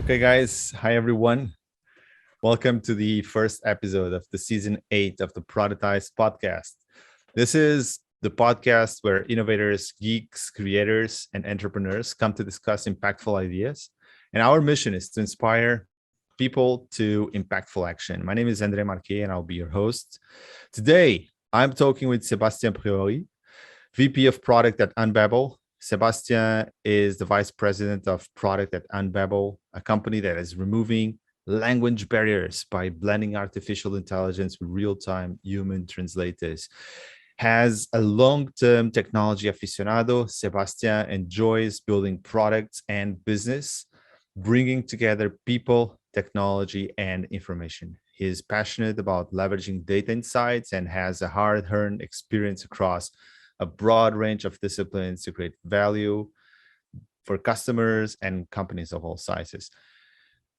Okay, guys. Hi, everyone. Welcome to the first episode of the season 8 of the Productized Podcast. This is the podcast where innovators, geeks, creators, and entrepreneurs come to discuss impactful ideas. And our mission is to inspire people to impactful action. My name is André Marquet, and I'll be your host. Today, I'm talking with Sebastien Prioris, VP of Product at Unbabel. Sebastien is the Vice President of Product at Unbabel, a company that is removing language barriers by blending artificial intelligence with real-time human translators. Has a long-term technology aficionado, Sebastien enjoys building products and business, bringing together people, technology, and information. He is passionate about leveraging data insights and has a hard-earned experience across a broad range of disciplines to create value for customers and companies of all sizes.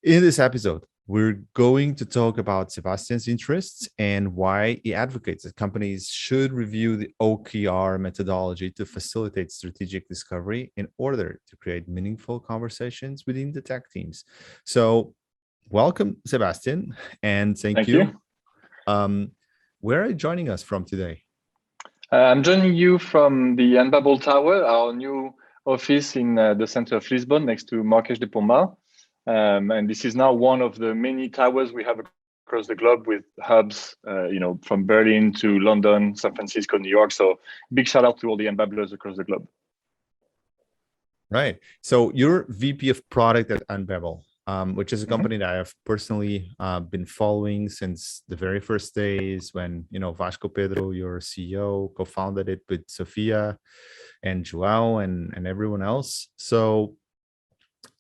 In this episode, we're going to talk about Sebastian's interests and why he advocates that companies should review the OKR methodology to facilitate strategic discovery in order to create meaningful conversations within the tech teams. So, welcome, Sebastian, and thank you. Where are you joining us from today? I'm joining you from the Unbabel Tower, our new office in the center of Lisbon, next to Marquês de Pombal. And this is now one of the many towers we have across the globe with hubs, from Berlin to London, San Francisco, New York. So big shout out to all the Unbabelers across the globe. Right. So you're VP of Product at Unbabel, which is a company that I have personally been following since the very first days when, Vasco Pedro, your CEO, co-founded it with Sofia and João and everyone else. So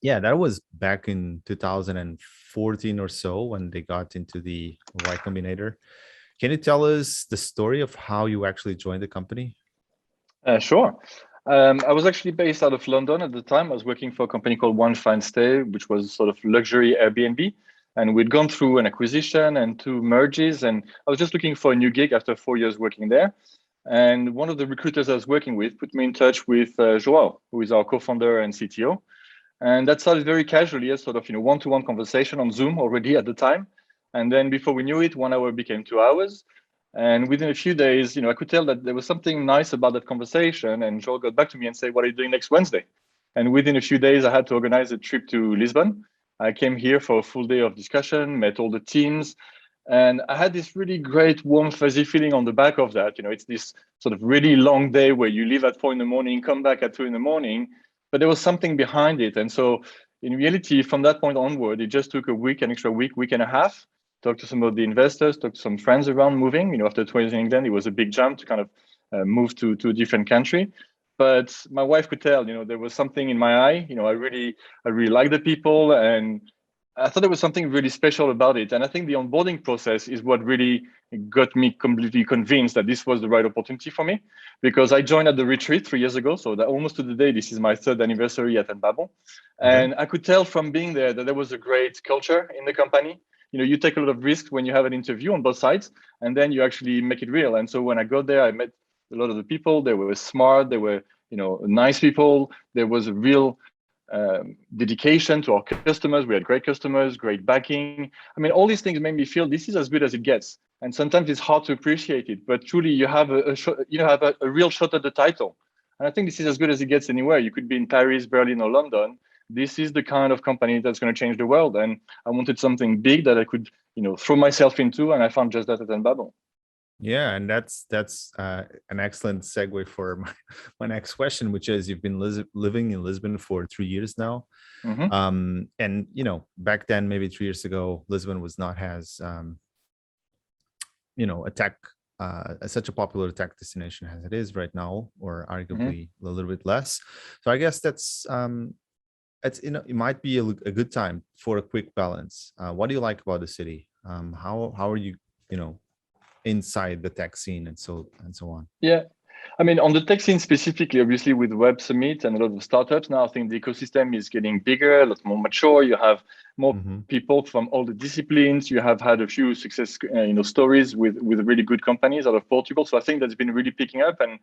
yeah, that was back in 2014 or so when they got into the Y Combinator. Can you tell us the story of how you actually joined the company? Sure. I was actually based out of London at the time. I was working for a company called One Fine Stay, which was sort of luxury Airbnb. And we'd gone through an acquisition and 2 merges. And I was just looking for a new gig after 4 years working there. And one of the recruiters I was working with put me in touch with João, who is our co-founder and CTO. And that started very casually as sort of, one-to-one conversation on Zoom already at the time. And then before we knew it, 1 hour became 2 hours. And within a few days, I could tell that there was something nice about that conversation. And Joel got back to me and said, "What are you doing next Wednesday?" And within a few days, I had to organize a trip to Lisbon. I came here for a full day of discussion, met all the teams. And I had this really great, warm, fuzzy feeling on the back of that. It's this sort of really long day where you leave at 4 a.m, come back at 2 a.m. But there was something behind it. And so in reality, from that point onward, it just took an extra week and a half. Talked to some of the investors, talked to some friends around moving. After 20 years in England, it was a big jump to kind of move to a different country. But my wife could tell, there was something in my eye. I really like the people, and I thought there was something really special about it. And I think the onboarding process is what really got me completely convinced that this was the right opportunity for me, because I joined at the retreat 3 years ago. So that almost to the day, this is my 3rd anniversary at Unbabel. And I could tell from being there that there was a great culture in the company. You take a lot of risks when you have an interview on both sides, and then you actually make it real. And so when I got there, I met a lot of the people. They were smart. They were, nice people. There was a real dedication to our customers. We had great customers, great backing. I mean, all these things made me feel this is as good as it gets. And sometimes it's hard to appreciate it, but truly you have a real shot at the title. And I think this is as good as it gets anywhere. You could be in Paris, Berlin, or London. This is the kind of company that's going to change the world. And I wanted something big that I could, throw myself into. And I found just that at Unbabel. Yeah, and that's an excellent segue for my next question, which is you've been living in Lisbon for 3 years now. And, back then, maybe 3 years ago, Lisbon was not as, a tech, such a popular tech destination as it is right now, or arguably a little bit less. So I guess that's it might be a good time for a quick balance. What do you like about the city? How are you, inside the tech scene and so on? Yeah. I mean, on the tech scene specifically, obviously with Web Summit and a lot of startups now, I think the ecosystem is getting bigger, a lot more mature. You have more people from all the disciplines. You have had a few success, stories with really good companies out of Portugal. So I think that's been really picking up. And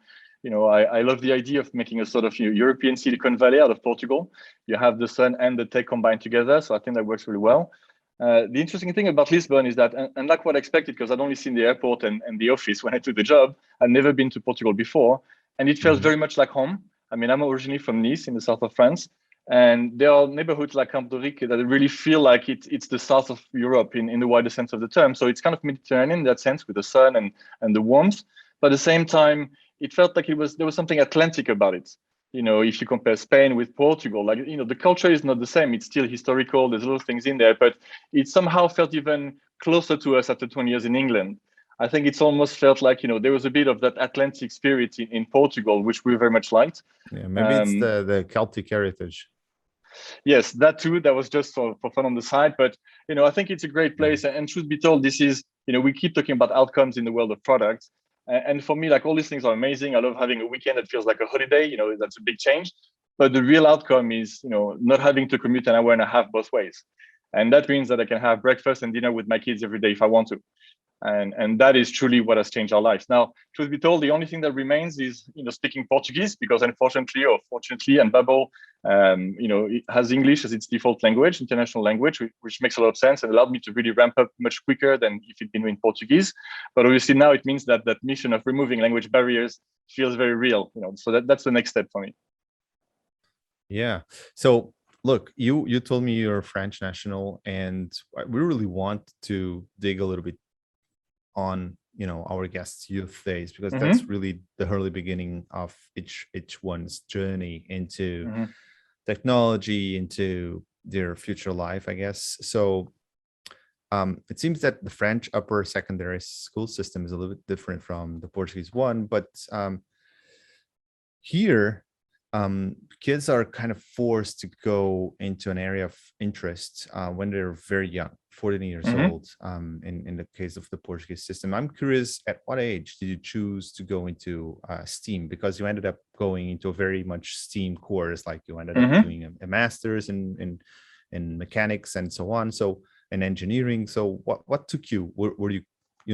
I love the idea of making a sort of European Silicon Valley out of Portugal. You have the sun and the tech combined together. So I think that works really well. The interesting thing about Lisbon is that, and like what I expected, because I'd only seen the airport and the office when I took the job, I'd never been to Portugal before, and it felt very much like home. I mean, I'm originally from Nice in the south of France, and there are neighborhoods like Camp de Ric that really feel like it's the south of Europe in the wider sense of the term. So it's kind of Mediterranean in that sense with the sun and the warmth, but at the same time, it felt like there was something Atlantic about it. If you compare Spain with Portugal, the culture is not the same. It's still historical. There's a lot of things in there, but it somehow felt even closer to us after 20 years in England. I think it's almost felt like, there was a bit of that Atlantic spirit in Portugal, which we very much liked. Yeah, maybe it's the Celtic heritage. Yes, that too. That was just for fun on the side. But, I think it's a great place. And truth be told, this is, we keep talking about outcomes in the world of products. And for me, like all these things are amazing. I love having a weekend that feels like a holiday. That's a big change. But the real outcome is, not having to commute an hour and a half both ways. And that means that I can have breakfast and dinner with my kids every day if I want to. And that is truly what has changed our lives. Now, truth be told, the only thing that remains is, speaking Portuguese, because unfortunately or fortunately, Unbabel, it has English as its default language, international language, which makes a lot of sense and allowed me to really ramp up much quicker than if it'd been in Portuguese. But obviously now it means that mission of removing language barriers feels very real, so that's the next step for me. Yeah. So look, you told me you're French national, and we really want to dig a little bit on our guests' youth days, because that's really the early beginning of each one's journey into technology, into their future life, I guess. So it seems that the French upper secondary school system is a little bit different from the Portuguese one, but here kids are kind of forced to go into an area of interest when they're very young, 14 years old, in the case of the Portuguese system. I'm curious, at what age did you choose to go into STEAM? Because you ended up going into a very much STEAM course, like you ended up doing a master's in mechanics and so on, so in engineering. So what took you? Were you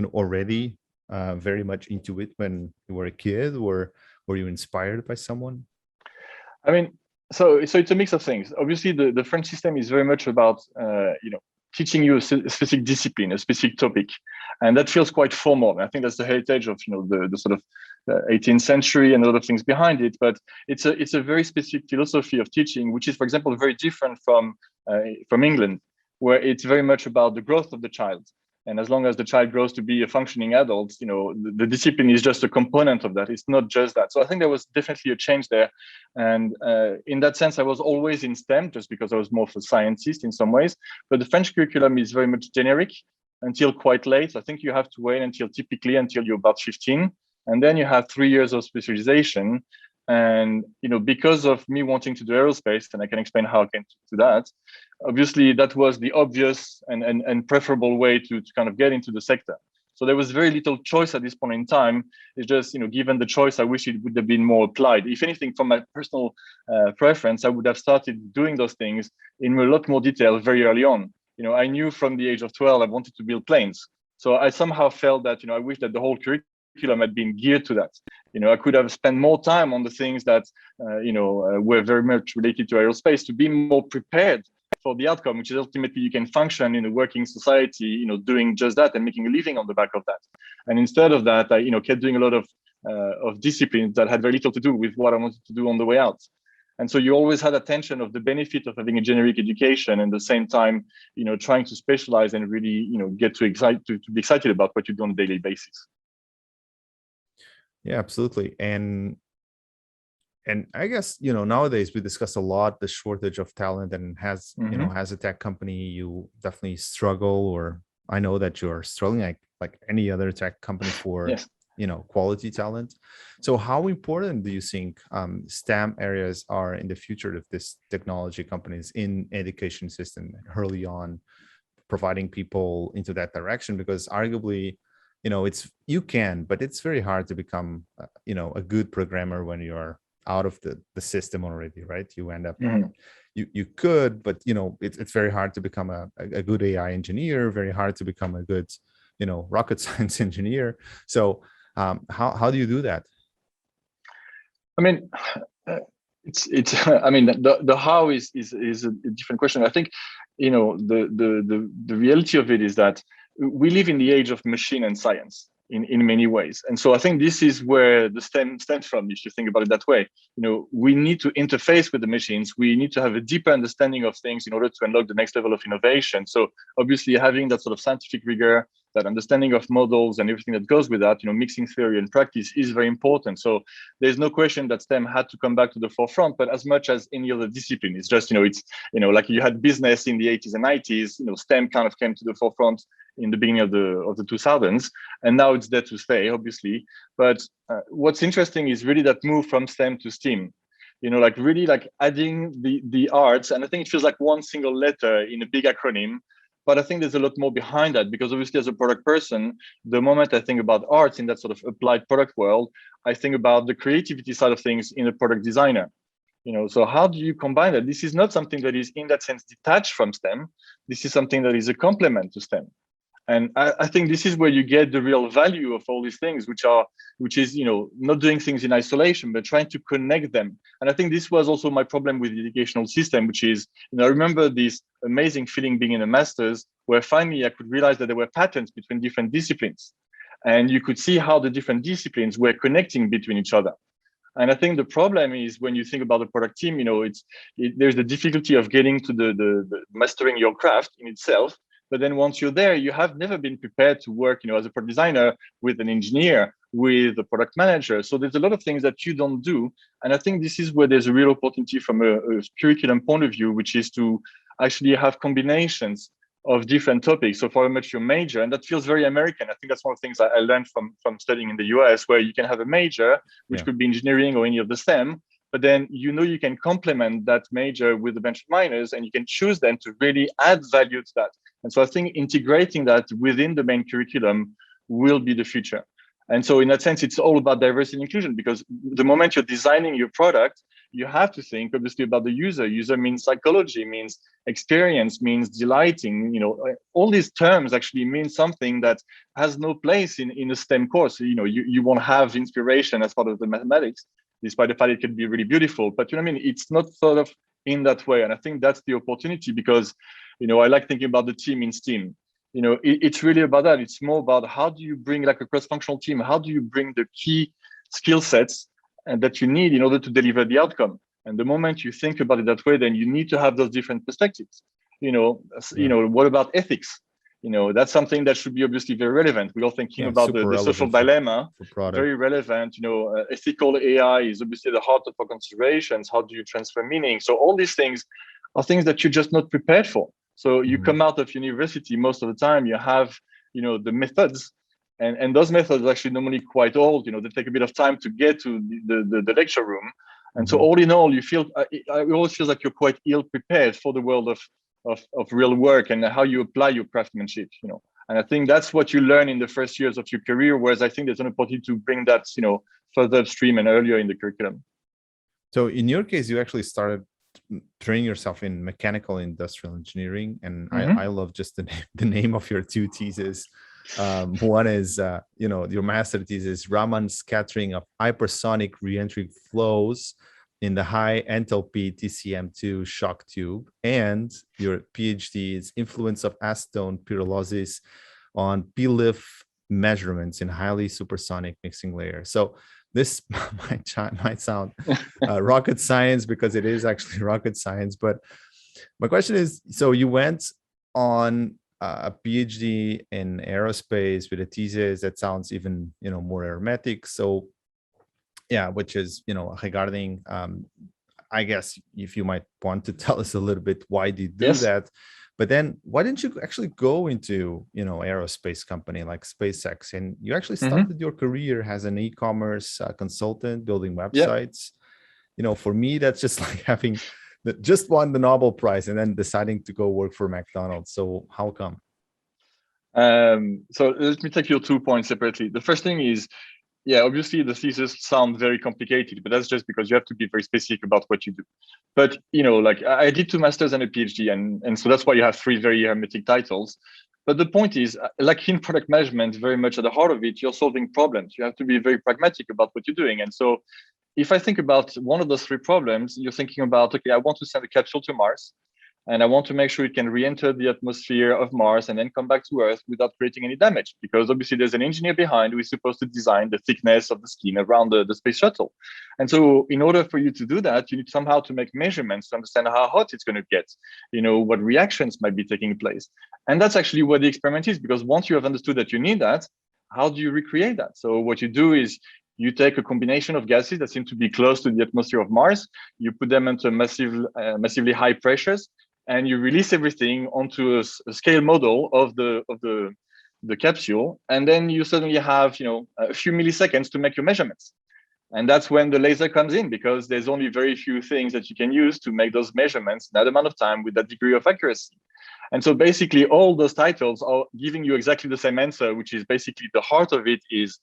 already very much into it when you were a kid, or were you inspired by someone? I mean, so it's a mix of things. Obviously, the French system is very much about teaching you a specific discipline, a specific topic, and that feels quite formal. And I think that's the heritage of the sort of 18th century and a lot of things behind it. But it's a very specific philosophy of teaching, which is, for example, very different from England, where it's very much about the growth of the child. And as long as the child grows to be a functioning adult, the discipline is just a component of that. It's not just that. So I think there was definitely a change there. And in that sense, I was always in STEM just because I was more of a scientist in some ways. But the French curriculum is very much generic until quite late. I think you have to wait until you're about 15. And then you have 3 years of specialization. And, because of me wanting to do aerospace, and I can explain how I came to that, obviously that was the obvious and preferable way to kind of get into the sector. So there was very little choice at this point in time. It's just, given the choice, I wish it would have been more applied. If anything, from my personal preference, I would have started doing those things in a lot more detail very early on. I knew from the age of 12, I wanted to build planes. So I somehow felt that, I wish that the whole curriculum had been geared to that. I could have spent more time on the things that, were very much related to aerospace to be more prepared for the outcome, which is ultimately you can function in a working society, doing just that and making a living on the back of that. And instead of that, I, kept doing a lot of disciplines that had very little to do with what I wanted to do on the way out. And so you always had a tension of the benefit of having a generic education and at the same time, trying to specialize and really, get to be excited about what you do on a daily basis. Yeah, absolutely. And I guess, nowadays we discuss a lot the shortage of talent, and as a tech company, you definitely struggle, or I know that you're struggling like any other tech company for, yes. Quality talent. So how important do you think STEM areas are in the future of this technology companies in education system early on, providing people into that direction? Because arguably, it's you can, but it's very hard to become a good programmer when you're out of the system already, right? You end up you could, but it's very hard to become a good AI engineer, very hard to become a good rocket science engineer. So how do you do that? I mean, it's I mean, the how is a different question. I think the reality of it is that we live in the age of machine and science in many ways, and so I think this is where the STEM stems from, if you think about it that way. We need to interface with the machines. We need to have a deeper understanding of things in order to unlock the next level of innovation. So obviously having that sort of scientific rigor, that understanding of models and everything that goes with that, mixing theory and practice is very important. So there's no question that STEM had to come back to the forefront, but as much as any other discipline, it's just, it's, like you had business in the 80s and 90s, STEM kind of came to the forefront in the beginning of the 2000s, and now it's there to stay, obviously. But what's interesting is really that move from STEM to STEAM, really like adding the arts, and I think it feels like one single letter in a big acronym. But I think there's a lot more behind that, because obviously as a product person, the moment I think about arts in that sort of applied product world, I think about the creativity side of things in a product designer. So how do you combine that? This is not something that is in that sense detached from STEM. This is something that is a complement to STEM. And I think this is where you get the real value of all these things, which is not doing things in isolation, but trying to connect them. And I think this was also my problem with the educational system, which is, I remember this amazing feeling being in a master's, where finally I could realize that there were patterns between different disciplines, and you could see how the different disciplines were connecting between each other. And I think the problem is, when you think about the product team, there's the difficulty of getting to the mastering your craft in itself. But then once you're there, you have never been prepared to work, as a product designer with an engineer, with a product manager. So there's a lot of things that you don't do. And I think this is where there's a real opportunity from a curriculum point of view, which is to actually have combinations of different topics. So for a mature major, and that feels very American. I think that's one of the things I learned from studying in the US, where you can have a major, which could be engineering or any of the STEM, but then you can complement that major with a bunch of minors, and you can choose them to really add value to that. And so I think integrating that within the main curriculum will be the future. And so in that sense, it's all about diversity and inclusion, because the moment you're designing your product, you have to think obviously about the user. User means psychology, means experience, means delighting. All these terms actually mean something that has no place in a STEM course. You won't have inspiration as part of the mathematics, despite the fact it can be really beautiful. But it's not thought of in that way. And I think that's the opportunity, because, I like thinking about the team in STEAM. It's really about that. It's more about how do you bring like a cross-functional team? How do you bring the key skill sets and that you need in order to deliver the outcome? And the moment you think about it that way, then you need to have those different perspectives. What about ethics? That's something that should be obviously very relevant. We're all thinking about the social dilemma, very relevant. Ethical AI is obviously the heart of our considerations. How do you transfer meaning? So all these things are things that you're just not prepared for. So you come out of university, most of the time you have, the methods, and those methods are actually normally quite old. They take a bit of time to get to the lecture room. And so all in all, it always feels like you're quite ill prepared for the world of real work and how you apply your craftsmanship, And I think that's what you learn in the first years of your career, whereas I think there's an opportunity to bring that, further upstream and earlier in the curriculum. So in your case, you actually started training yourself in mechanical industrial engineering, and I love just the name of your two theses. One is your master thesis, Raman scattering of hypersonic reentry flows in the high enthalpy TCM2 shock tube, and your PhD is influence of acetone pyrolysis on PLIF measurements in highly supersonic mixing layer. So this might sound rocket science, because it is actually rocket science. But my question is, so you went on a PhD in aerospace with a thesis that sounds even, more hermetic. So yeah, which is, regarding, I guess if you might want to tell us a little bit, why did you do that? But then why didn't you actually go into, aerospace company like SpaceX? And you actually started your career as an e-commerce consultant, building websites. For me, that's just like having just won the Nobel Prize and then deciding to go work for McDonald's. So how come? So let me take your 2 points separately. The first thing is, yeah, obviously the thesis sound very complicated, but that's just because you have to be very specific about what you do. But like I did 2 masters and a PhD, and so that's why you have 3 very hermetic titles. But the point is, like in product management, very much at the heart of it, you're solving problems. You have to be very pragmatic about what you're doing. And so if I think about one of those 3 problems, you're thinking about, okay, I want to send a capsule to Mars, and I want to make sure it can re-enter the atmosphere of Mars and then come back to Earth without creating any damage. Because obviously there's an engineer behind who is supposed to design the thickness of the skin around the space shuttle. And so in order for you to do that, you need somehow to make measurements to understand how hot it's going to get, what reactions might be taking place. And that's actually what the experiment is, because once you have understood that you need that, how do you recreate that? So what you do is you take a combination of gases that seem to be close to the atmosphere of Mars, you put them into massively high pressures, and you release everything onto a scale model of the capsule, and then you suddenly have a few milliseconds to make your measurements. And that's when the laser comes in, because there's only very few things that you can use to make those measurements in that amount of time with that degree of accuracy. And so basically all those titles are giving you exactly the same answer, which is basically the heart of it is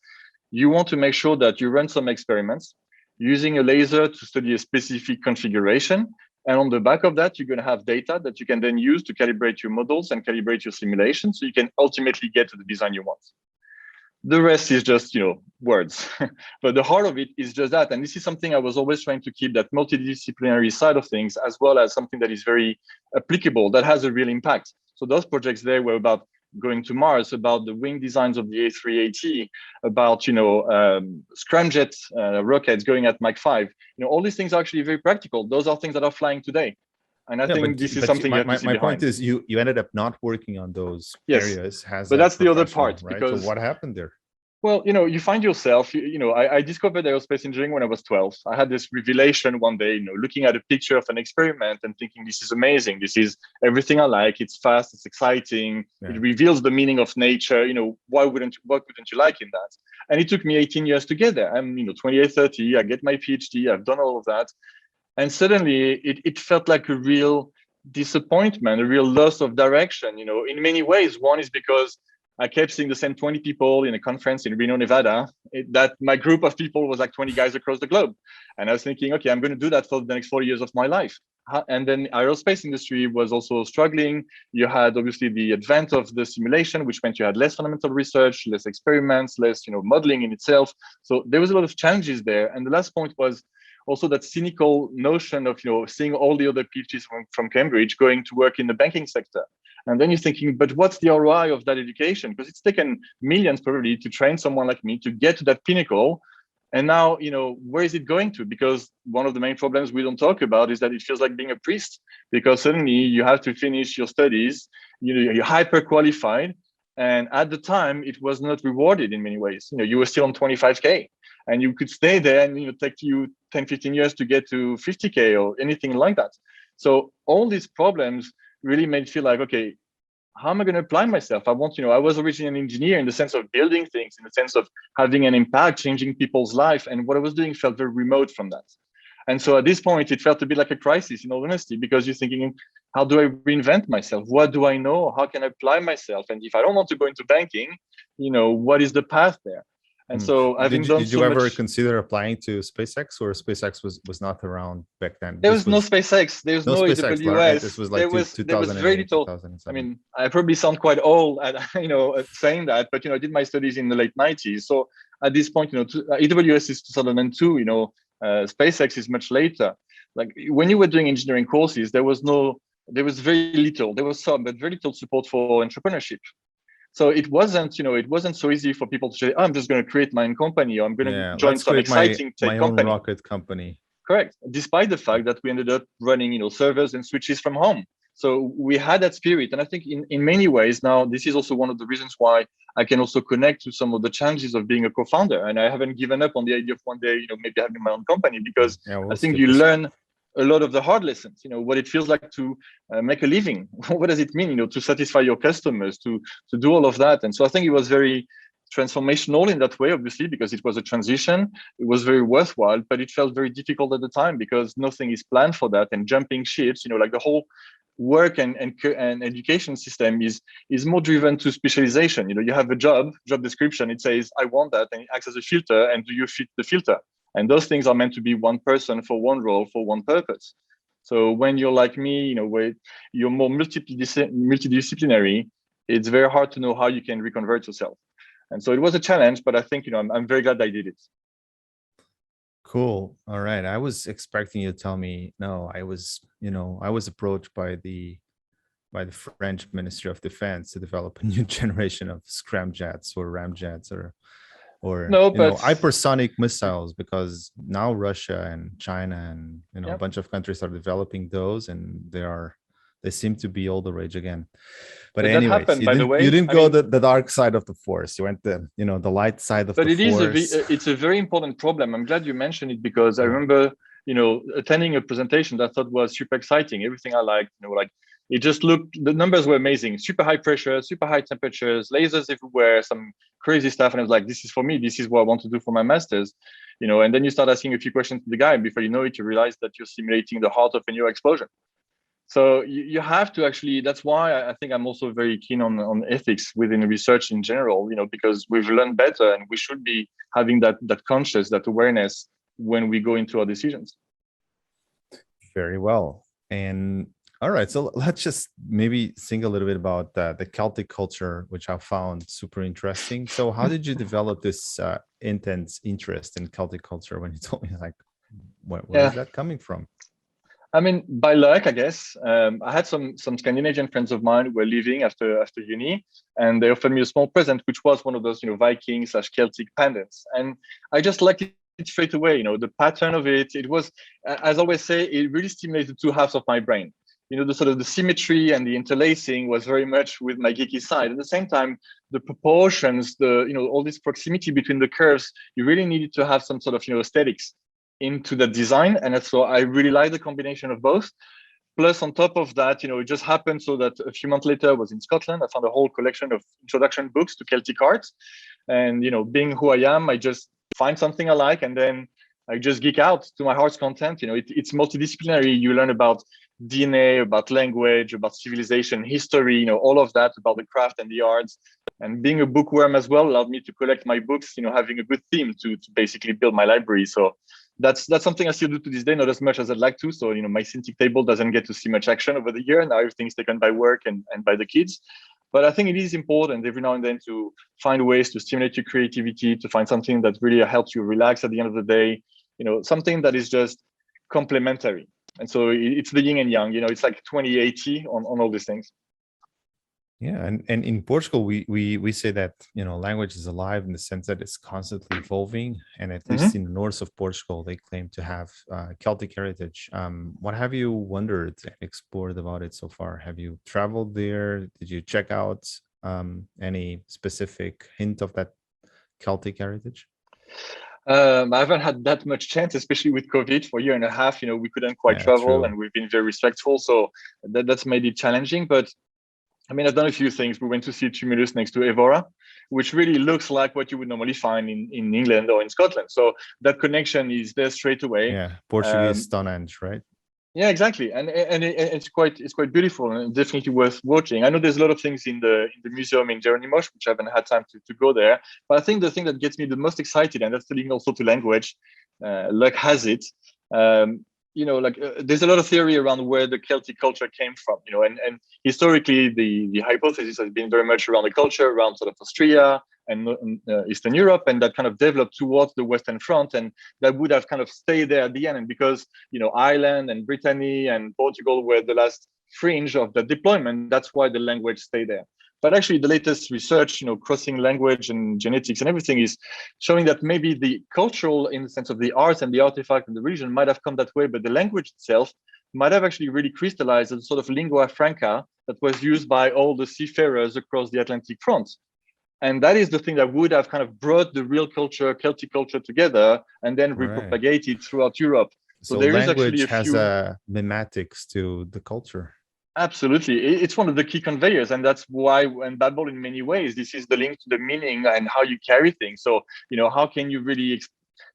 you want to make sure that you run some experiments using a laser to study a specific configuration. And on the back of that, you're going to have data that you can then use to calibrate your models and calibrate your simulation, so you can ultimately get to the design you want. The rest is just, words. But the heart of it is just that. And this is something I was always trying to keep, that multidisciplinary side of things, as well as something that is very applicable, that has a real impact. So those projects there were about going to Mars, about the wing designs of the A380, about scramjet rockets going at Mach 5. All these things are actually very practical. Those are things that are flying today, and I think this is something you have to see my behind. point is you ended up not working on those areas. But that's the other part, right? because so what happened there? Well, you find yourself, I discovered aerospace engineering when I was 12. I had this revelation one day, looking at a picture of an experiment and thinking, this is amazing. This is everything I like. It's fast, it's exciting. Yeah. It reveals the meaning of nature. What wouldn't you like in that? And it took me 18 years to get there. I'm, 28, 30, I get my PhD, I've done all of that. And suddenly it felt like a real disappointment, a real loss of direction, in many ways. One is because I kept seeing the same 20 people in a conference in Reno, Nevada, that my group of people was like 20 guys across the globe. And I was thinking, okay, I'm going to do that for the next 40 years of my life. And then aerospace industry was also struggling. You had obviously the advent of the simulation, which meant you had less fundamental research, less experiments, less, modeling in itself. So there was a lot of challenges there. And the last point was also that cynical notion of, seeing all the other PhDs from Cambridge going to work in the banking sector. And then you're thinking, but what's the ROI of that education? Because it's taken millions probably to train someone like me to get to that pinnacle. And now, where is it going to? Because one of the main problems we don't talk about is that it feels like being a priest, because suddenly you have to finish your studies, you're hyper qualified. And at the time, it was not rewarded in many ways. You were still on 25K, and you could stay there and take you 10, 15 years to get to 50K or anything like that. So all these problems really made me feel like, okay, how am I going to apply myself? I was originally an engineer in the sense of building things, in the sense of having an impact, changing people's life. And what I was doing felt very remote from that. And so at this point, it felt a bit like a crisis, in all honesty, because you're thinking, how do I reinvent myself? What do I know? How can I apply myself? And if I don't want to go into banking, what is the path there? And so did you ever consider applying to SpaceX, or SpaceX was not around back then? There was no SpaceX. There was no SpaceX, AWS. Right? This was like there was very little. I mean, I probably sound quite old at saying that, but I did my studies in the late 90s. So at this point, AWS is 2002. SpaceX is much later. Like when you were doing engineering courses, there was very little. There was some, but very little support for entrepreneurship. So it wasn't so easy for people to say, I'm just going to create my own company, or I'm going to join some exciting tech company. My own rocket company. Correct. Despite the fact that we ended up running, servers and switches from home. So we had that spirit. And I think in many ways now, this is also one of the reasons why I can also connect to some of the challenges of being a co-founder. And I haven't given up on the idea of one day, maybe having my own company, because I think you learn a lot of the hard lessons, what it feels like to make a living. What does it mean, to satisfy your customers, to do all of that. And so I think it was very transformational in that way, obviously, because it was a transition. It was very worthwhile, but it felt very difficult at the time because nothing is planned for that. And jumping ships, like the whole work and education system is more driven to specialization. You have a job description. It says, I want that, and it acts as a filter. And do you fit the filter? And those things are meant to be one person for one role for one purpose. So when you're like me, where you're more multidisciplinary, it's very hard to know how you can reconvert yourself. And so it was a challenge, but I think, I'm very glad I did it. Cool. All right. I was expecting you to tell me, no, I was approached by the French Ministry of Defense to develop a new generation of scramjets or ramjets or no, but hypersonic missiles, because now Russia and China and a bunch of countries are developing those, and they seem to be all the rage again. But anyways, happened, you didn't go the dark side of the force. You went the light side of the force. But it's a very important problem. I'm glad you mentioned it, because I remember attending a presentation that I thought was super exciting. Everything I liked, it just looked, the numbers were amazing. Super high pressure, super high temperatures, lasers everywhere, some crazy stuff. And I was like, this is for me. This is what I want to do for my master's. And then you start asking a few questions to the guy, and before you know it, you realize that you're simulating the heart of a new explosion. So you have to actually, that's why I think I'm also very keen on ethics within research in general, because we've learned better, and we should be having that conscious, that awareness when we go into our decisions. Very well. And all right, so let's just maybe think a little bit about the Celtic culture, which I found super interesting. So how did you develop this intense interest in Celtic culture? When you told me, like, where is that coming from? I mean, by luck, I guess. I had some Scandinavian friends of mine who were leaving after uni, and they offered me a small present, which was one of those, Viking/Celtic pendants. And I just liked it straight away. The pattern of it. It was, as I always say, it really stimulated two halves of my brain. The sort of the symmetry and the interlacing was very much with my geeky side. At the same time, the proportions, all this proximity between the curves, you really needed to have some sort of, aesthetics into the design. And so I really like the combination of both. Plus, on top of that, it just happened so that a few months later I was in Scotland. I found a whole collection of introduction books to Celtic art. And, being who I am, I just find something I like, and then I just geek out to my heart's content. It's multidisciplinary. You learn about DNA, about language, about civilization, history, all of that, about the craft and the arts. And being a bookworm as well allowed me to collect my books, having a good theme to basically build my library. So that's something I still do to this day, not as much as I'd like to. So, my Cintiq table doesn't get to see much action over the year. Now everything's taken by work and by the kids. But I think it is important every now and then to find ways to stimulate your creativity, to find something that really helps you relax at the end of the day, something that is just complementary. And so it's the yin and yang, it's like 20/80 on all these things. Yeah, and in Portugal, we say that language is alive in the sense that it's constantly evolving, and at least in the north of Portugal, they claim to have Celtic heritage. What have you wondered and explored about it so far? Have you traveled there? Did you check out any specific hint of that Celtic heritage? I haven't had that much chance, especially with COVID for a year and a half. We couldn't quite travel, and we've been very respectful, so that's made it challenging. But I mean, I've done a few things. We went to see Tumulus next to Evora, which really looks like what you would normally find in England or in Scotland. So that connection is there straight away. Yeah, Portuguese Stonehenge, right? Yeah, exactly, and it's quite beautiful and definitely worth watching. I know there's a lot of things in the museum in Jeronimos, which I haven't had time to go there. But I think the thing that gets me the most excited, and that's linked also to language, luck has it. There's a lot of theory around where the Celtic culture came from, and historically the hypothesis has been very much around the culture around sort of Austria and Eastern Europe, and that kind of developed towards the Western Front, and that would have kind of stayed there at the end. And because Ireland and Brittany and Portugal were the last fringe of the deployment, that's why the language stayed there. But actually, the latest research, crossing language and genetics and everything, is showing that maybe the cultural, in the sense of the arts and the artifact and the region, might have come that way, but the language itself might have actually really crystallized as a sort of lingua franca that was used by all the seafarers across the Atlantic front. And that is the thing that would have kind of brought the real culture, Celtic culture, together and then repropagated throughout Europe. So there is actually has a memetics to the culture. Absolutely. It's one of the key conveyors. And that's why Unbabel, in many ways, this is the link to the meaning and how you carry things. So, how can you really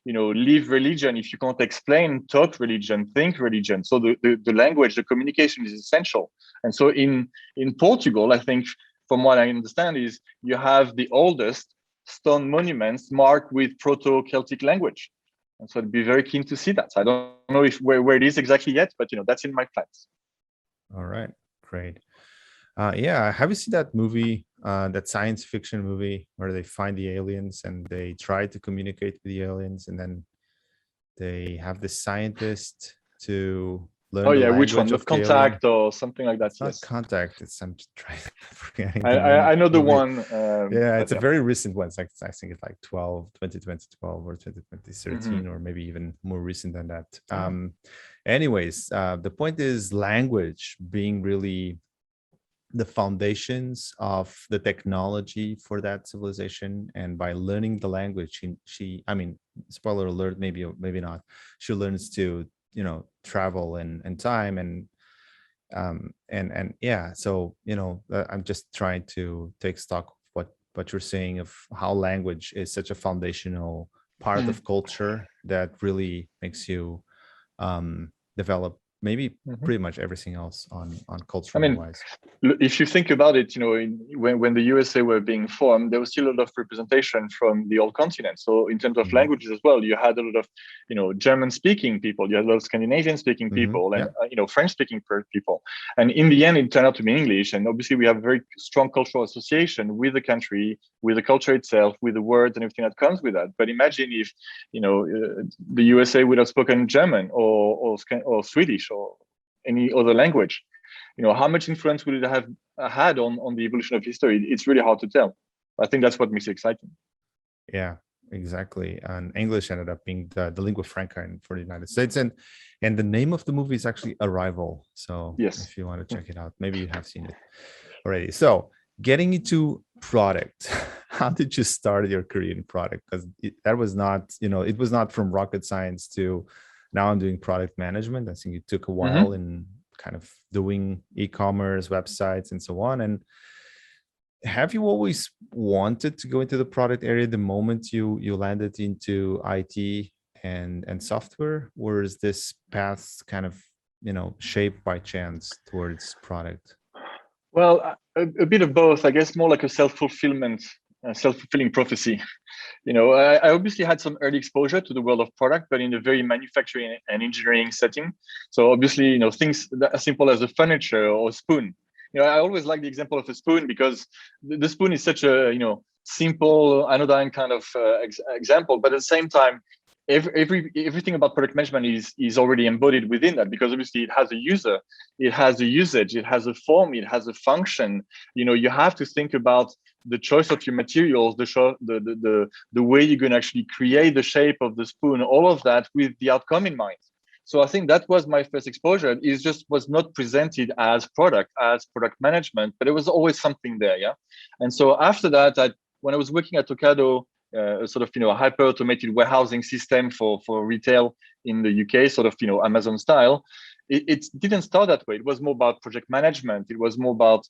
live religion if you can't explain, talk religion, think religion. So the language, the communication is essential. And so in Portugal, I think, from what I understand, is you have the oldest stone monuments marked with Proto-Celtic language. And so I'd be very keen to see that. So I don't know if where it is exactly yet, but that's in my plans. All right, great. Yeah, have you seen that movie, that science fiction movie where they find the aliens and they try to communicate with the aliens, and then they have the scientist to learn Oh the yeah, which language one? of Of the alien? Contact or something like that? It's not Yes, Contact. It's I'm just trying forgetting the name I of know the the movie. one. Yeah, it's But a yeah. very recent one. It's like, I think it's like 2012 or 2013, Mhm. or maybe even more recent than that. Oh. Anyways, the point is language being really the foundations of the technology for that civilization, and by learning the language, I mean, spoiler alert, maybe or maybe not, she learns to travel and time, and yeah. So I'm just trying to take stock of what you're saying, of how language is such a foundational part Mhm. of culture that really makes you develop maybe Mhm. pretty much everything else on I culturally mean, wise. if you think about it, when the USA were being formed, there was still a lot of representation from the old continent. So in terms of Hmm. languages as well, you had a lot of, German-speaking people, you had a lot of Scandinavian-speaking Hmm. people, and Yeah. French-speaking people. And in the end, it turned out to be English. And obviously, we have a very strong cultural association with the country, with the culture itself, with the words and everything that comes with that. But imagine if, the USA would have spoken German or Swedish or any other language. How much influence would it have had on the evolution of history? It's really hard to tell. I think that's what makes it exciting. Yeah, exactly. And English ended up being the lingua franca for the United States, and the name of the movie is actually Arrival. So Yes. if you want to check it out, maybe you have seen it already. So getting into product, how did you start your career in product? Because that was not, it was not from rocket science to now I'm doing product management. I think it took a while Mm-hmm. in kind of doing e-commerce websites and so on. And have you always wanted to go into the product area the moment you landed into IT and software, or is this path kind of shaped by chance towards product? Well, a bit of both. I guess more like a self-fulfilling prophecy. I obviously had some early exposure to the world of product, but in a very manufacturing and engineering setting. So obviously, things that as simple as a furniture or a spoon. I always like the example of a spoon because the spoon is such a simple anodyne kind of example, but at the same time, everything about product management is already embodied within that, because obviously it has a user, it has a usage, it has a form, it has a function. You have to think about the choice of your materials, the way you're going to actually create the shape of the spoon, all of that with the outcome in mind. So I think that was my first exposure. It just was not presented as product management, but it was always something there. Yeah. And so after that, when I was working at Ocado, a sort of a hyper automated warehousing system for retail in the UK, sort of Amazon style, it didn't start that way. It was more about project management. It was more about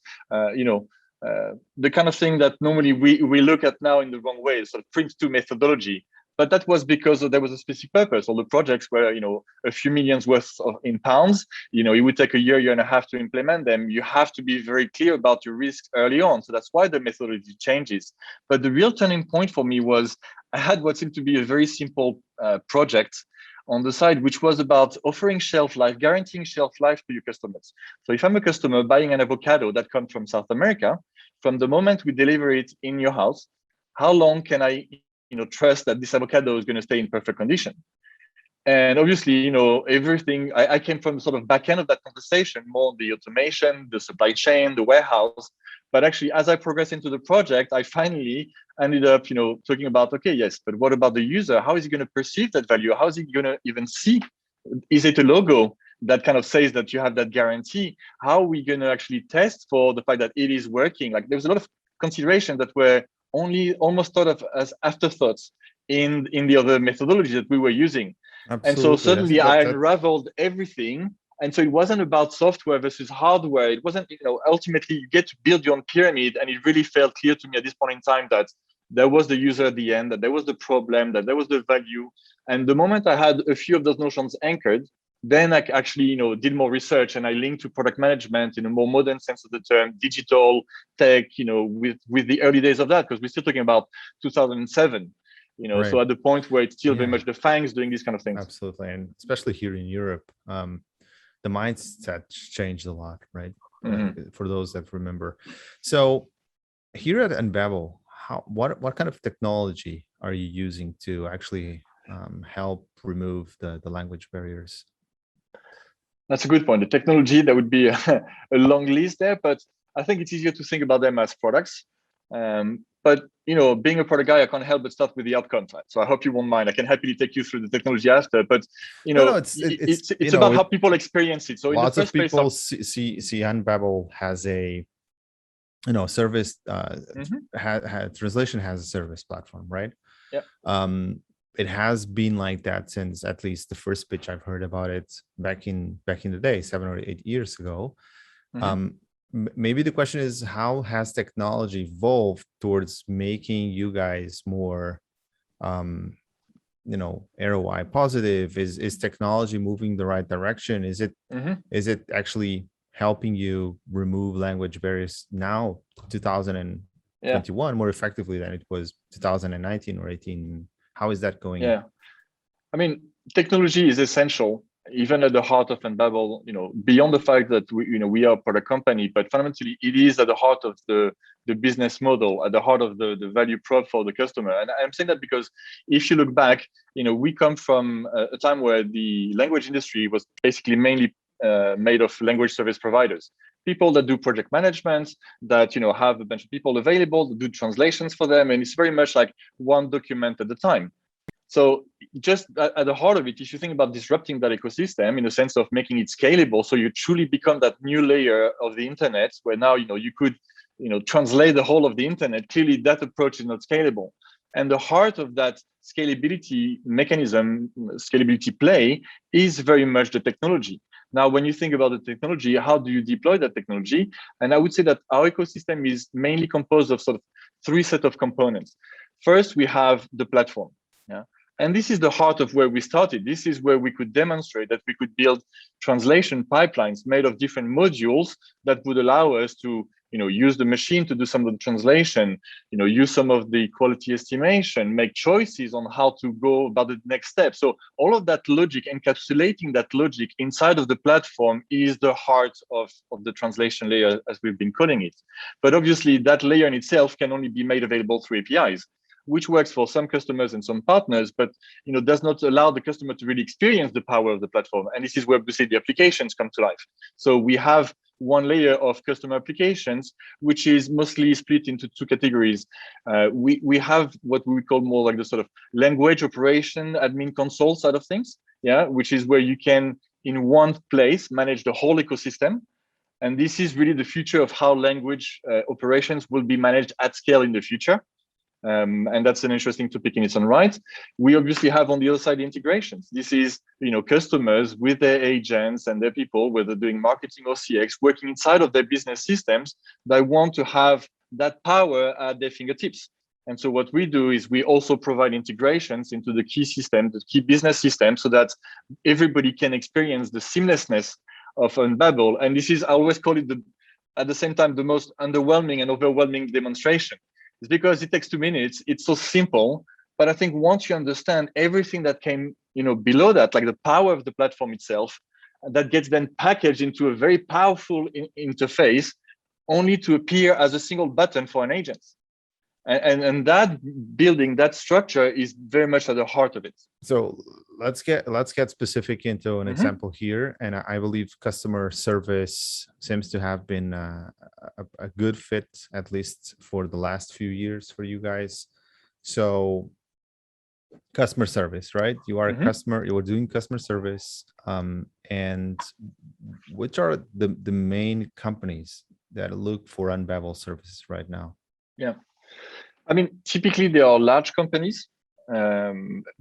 the kind of thing that normally we look at now in the wrong way, sort of Prince2 methodology. But that was because there was a specific purpose. All the projects were, a few millions worth in pounds. It would take a year and a half to implement them. You have to be very clear about your risks early on. So that's why the methodology changes. But the real turning point for me was I had what seemed to be a very simple project on the side, which was about offering shelf life, guaranteeing shelf life to your customers. So if I'm a customer buying an avocado that comes from South America, from the moment we deliver it in your house, how long can I trust that this avocado is going to stay in perfect condition? And obviously, everything, I came from the sort of back end of that conversation, more the automation, the supply chain, the warehouse. But actually, as I progressed into the project, I finally ended up, talking about, okay, yes, but what about the user? How is he going to perceive that value? How is he going to even see? Is it a logo that kind of says that you have that guarantee? How are we going to actually test for the fact that it is working? Like there's a lot of considerations that were only almost thought of as afterthoughts in the other methodologies that we were using. And so Absolutely. I suddenly think I that unraveled everything. And so it wasn't about software versus hardware. It wasn't, ultimately you get to build your own pyramid. And it really felt clear to me at this point in time that there was the user at the end, that there was the problem, that there was the value. And the moment I had a few of those notions anchored, then I actually, did more research, and I linked to product management in a more modern sense of the term, digital tech, with the early days of that, because we're still talking about 2007, Right. so at the point where it's still very much the FANGs doing these kind of things. Absolutely. And especially here in Europe, the mindset changed a lot, right? For those that remember. So here at Unbabel, what kind of technology are you using to actually help remove the language barriers? That's a good point. The technology, that would be a long list there, but I think it's easier to think about them as products. But being a product guy, I can't help but start with the outcome side. So I hope you won't mind. I can happily take you through the technology after. But it's about how people experience it. So lots of people see Unbabel has a service. Translation has a service platform, right? Yeah. It has been like that since at least the first pitch I've heard about it back in the day, 7 or 8 years ago. Maybe the question is, how has technology evolved towards making you guys more ROI positive? Is technology moving the right direction? Is it actually helping you remove language barriers now, 2021, more effectively than it was 2019 or 18? How is that going? Yeah, I mean, technology is essential, even at the heart of Unbabel, beyond the fact that we are a product company, but fundamentally it is at the heart of the business model, at the heart of the value prop for the customer. And I'm saying that because if you look back, we come from a time where the language industry was basically mainly made of language service providers, people that do project management, that have a bunch of people available to do translations for them, and it's very much like one document at a time. So just at the heart of it, if you think about disrupting that ecosystem in the sense of making it scalable, so you truly become that new layer of the internet, where now you could translate the whole of the internet. Clearly, that approach is not scalable. And the heart of that scalability mechanism, scalability play, is very much the technology. Now, when you think about the technology, how do you deploy that technology? And I would say that our ecosystem is mainly composed of sort of three sets of components. First, we have the platform. Yeah. And this is the heart of where we started. This is where we could demonstrate that we could build translation pipelines made of different modules that would allow us to use the machine to do some of the translation, use some of the quality estimation, make choices on how to go about the next step. So all of that logic, encapsulating that logic inside of the platform, is the heart of the translation layer, as we've been calling it. But obviously that layer in itself can only be made available through APIs, which works for some customers and some partners, but does not allow the customer to really experience the power of the platform. And this is where we see the applications come to life. So we have one layer of customer applications, which is mostly split into two categories. We have what we call more like the sort of language operation admin console side of things, which is where you can, in one place, manage the whole ecosystem. And this is really the future of how language operations will be managed at scale in the future. And that's an interesting topic in its own right. We obviously have on the other side the integrations. This is customers with their agents and their people, whether doing marketing or CX, working inside of their business systems, that want to have that power at their fingertips. And so what we do is we also provide integrations into the key system, the key business system, so that everybody can experience the seamlessness of Unbabel. And this is, I always call it at the same time, the most underwhelming and overwhelming demonstration. It's because it takes 2 minutes. It's so simple, but I think once you understand everything that came, below that, like the power of the platform itself, that gets then packaged into a very powerful interface, only to appear as a single button for an agent. And that building, that structure, is very much at the heart of it. So let's get specific into an example here. And I believe customer service seems to have been a good fit, at least for the last few years for you guys. So customer service, right? You are a customer, you are doing customer service. And which are the main companies that look for Unbabel services right now? Yeah. I mean, typically they are large companies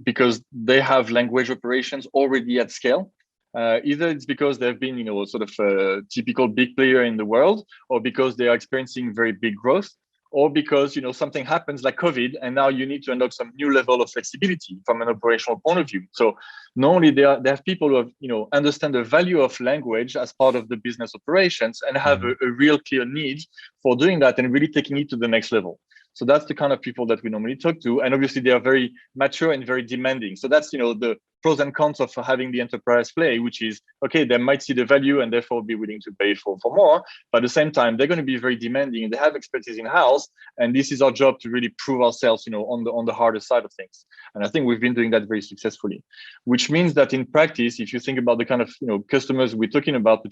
because they have language operations already at scale. Either it's because they've been, sort of a typical big player in the world, or because they are experiencing very big growth, or because something happens like COVID, and now you need to unlock some new level of flexibility from an operational point of view. So not only they have people who have understand the value of language as part of the business operations and have a real clear need for doing that and really taking it to the next level. So that's the kind of people that we normally talk to. And obviously they are very mature and very demanding. So that's, the pros and cons of having the enterprise play, which is, okay, they might see the value and therefore be willing to pay for more. But at the same time, they're going to be very demanding and they have expertise in-house. And this is our job to really prove ourselves, on the harder side of things. And I think we've been doing that very successfully, which means that in practice, if you think about the kind of, customers we're talking about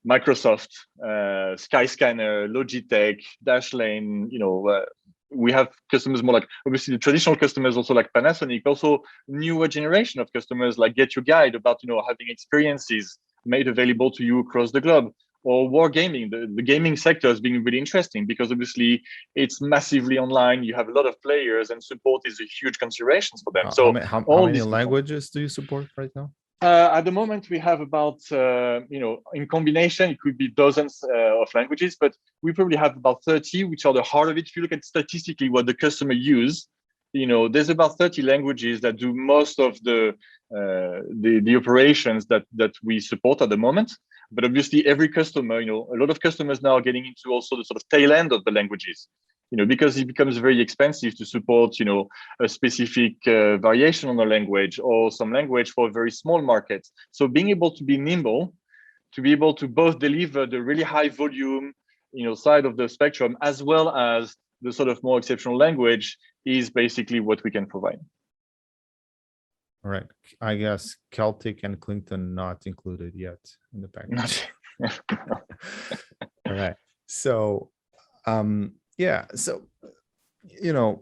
Microsoft, Skyscanner, Logitech, Dashlane, we have customers more like, obviously the traditional customers also like Panasonic, also newer generation of customers like Get Your Guide about, having experiences made available to you across the globe. Or wargaming, the gaming sector has been really interesting because obviously it's massively online. You have a lot of players and support is a huge consideration for them. So how many languages do you support right now? At the moment, we have about, in combination, it could be dozens of languages, but we probably have about 30, which are the heart of it. If you look at statistically what the customer use, there's about 30 languages that do most of the operations that we support at the moment. But obviously, every customer, a lot of customers now are getting into also the sort of tail end of the languages. Because it becomes very expensive to support, a specific variation on the language or some language for a very small market. So being able to be nimble, to be able to both deliver the really high volume, side of the spectrum, as well as the sort of more exceptional language is basically what we can provide. All right. I guess Celtic and Clinton not included yet in the package. All right. So, yeah. So,